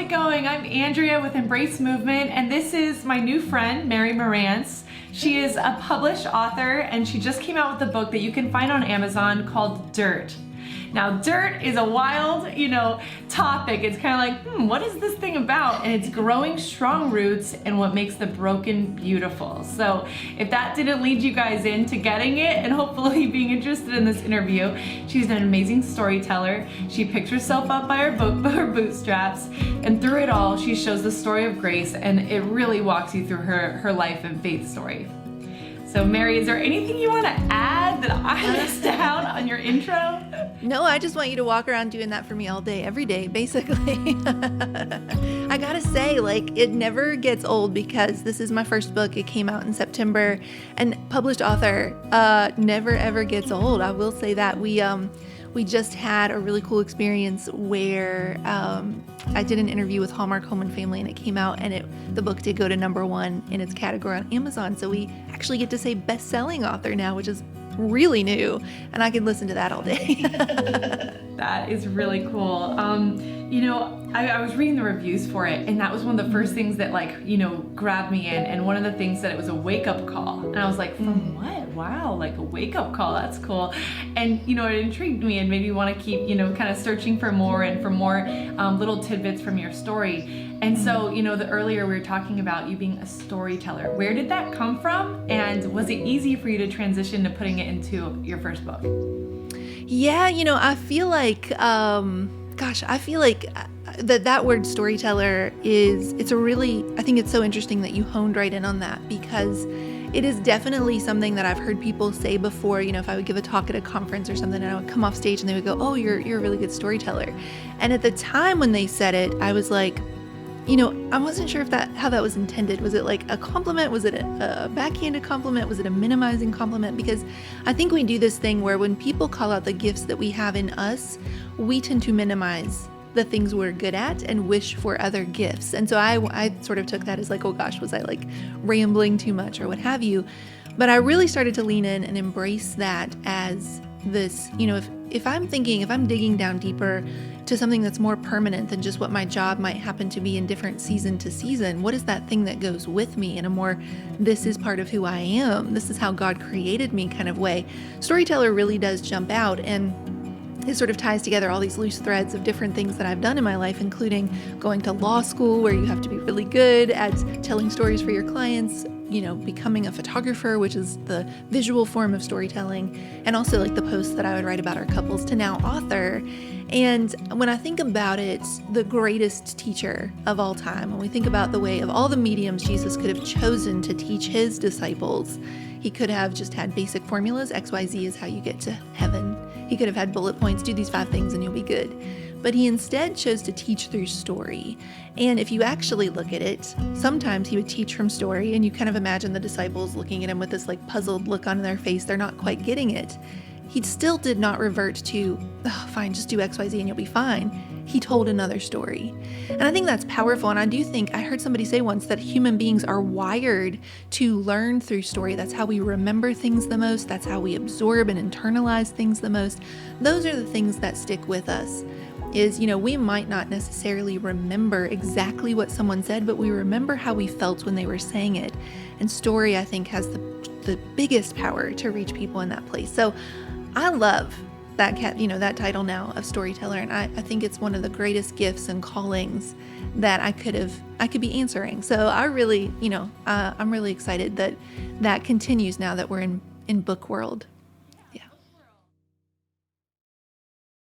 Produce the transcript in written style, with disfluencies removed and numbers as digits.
it going? I'm Andrea with Embrace Movement, and this is my new friend, Mary Marantz. She is a published author, and she just came out with a book that you can find on Amazon called Dirt. Now, dirt is a wild, topic. It's kind of like, what is this thing about? And it's growing strong roots and what makes the broken beautiful. So if that didn't lead you guys into getting it and hopefully being interested in this interview, she's an amazing storyteller. She picked herself up by her bootstraps, and through it all, she shows the story of grace, and it really walks you through her life and faith story. So Mary, is there anything you want to add that I missed out on your intro? No, I just want you to walk around doing that for me all day, every day, basically. I gotta say, it never gets old because this is my first book. It came out in September, and published author never ever gets old. I will say that we just had a really cool experience where I did an interview with Hallmark Home and Family, and it came out, and the book did go to #1 in its category on Amazon. So we actually get to say best-selling author now, which is really new, and I can listen to that all day. That is really cool. I was reading the reviews for it, and that was one of the first things that grabbed me in. And one of the things that it was a wake-up call, and I was like, from what? Wow, a wake-up call. That's cool. And it intrigued me and made me want to keep kind of searching for more and for more little tidbits from your story. And so the earlier we were talking about you being a storyteller. Where did that come from? And was it easy for you to transition to putting it into your first book? Yeah, I feel like that word storyteller I think it's so interesting that you honed right in on that, because it is definitely something that I've heard people say before. If I would give a talk at a conference or something, and I would come off stage and they would go, "Oh, you're a really good storyteller." And at the time when they said it, I was like, I wasn't sure how that was intended. Was it like a compliment? Was it a backhanded compliment? Was it a minimizing compliment? Because I think we do this thing where when people call out the gifts that we have in us, we tend to minimize the things we're good at and wish for other gifts. And so I sort of took that as oh gosh, was I rambling too much or what have you? But I really started to lean in and embrace that as this, if I'm digging down deeper to something that's more permanent than just what my job might happen to be in different season to season, what is that thing that goes with me in a more, this is part of who I am, this is how God created me kind of way? Storyteller really does jump out, and it sort of ties together all these loose threads of different things that I've done in my life, including going to law school where you have to be really good at telling stories for your clients, becoming a photographer, which is the visual form of storytelling, and also the posts that I would write about our couples, to now author. And when I think about it, the greatest teacher of all time, when we think about the way of all the mediums Jesus could have chosen to teach his disciples, he could have just had basic formulas. XYZ is how you get to heaven. He could have had bullet points, do these 5 things and you'll be good. But he instead chose to teach through story. And if you actually look at it, sometimes he would teach from story, and you kind of imagine the disciples looking at him with this puzzled look on their face. They're not quite getting it. He still did not revert to, "Oh, fine, just do XYZ and you'll be fine." He told another story. And I think that's powerful. And I heard somebody say once that human beings are wired to learn through story. That's how we remember things the most. That's how we absorb and internalize things the most. Those are the things that stick with us. We might not necessarily remember exactly what someone said, but we remember how we felt when they were saying it. And story, I think, has the biggest power to reach people in that place. So I love that title now of storyteller, and I think it's one of the greatest gifts and callings that I could be answering. So I really, I'm really excited that continues now that we're in book world.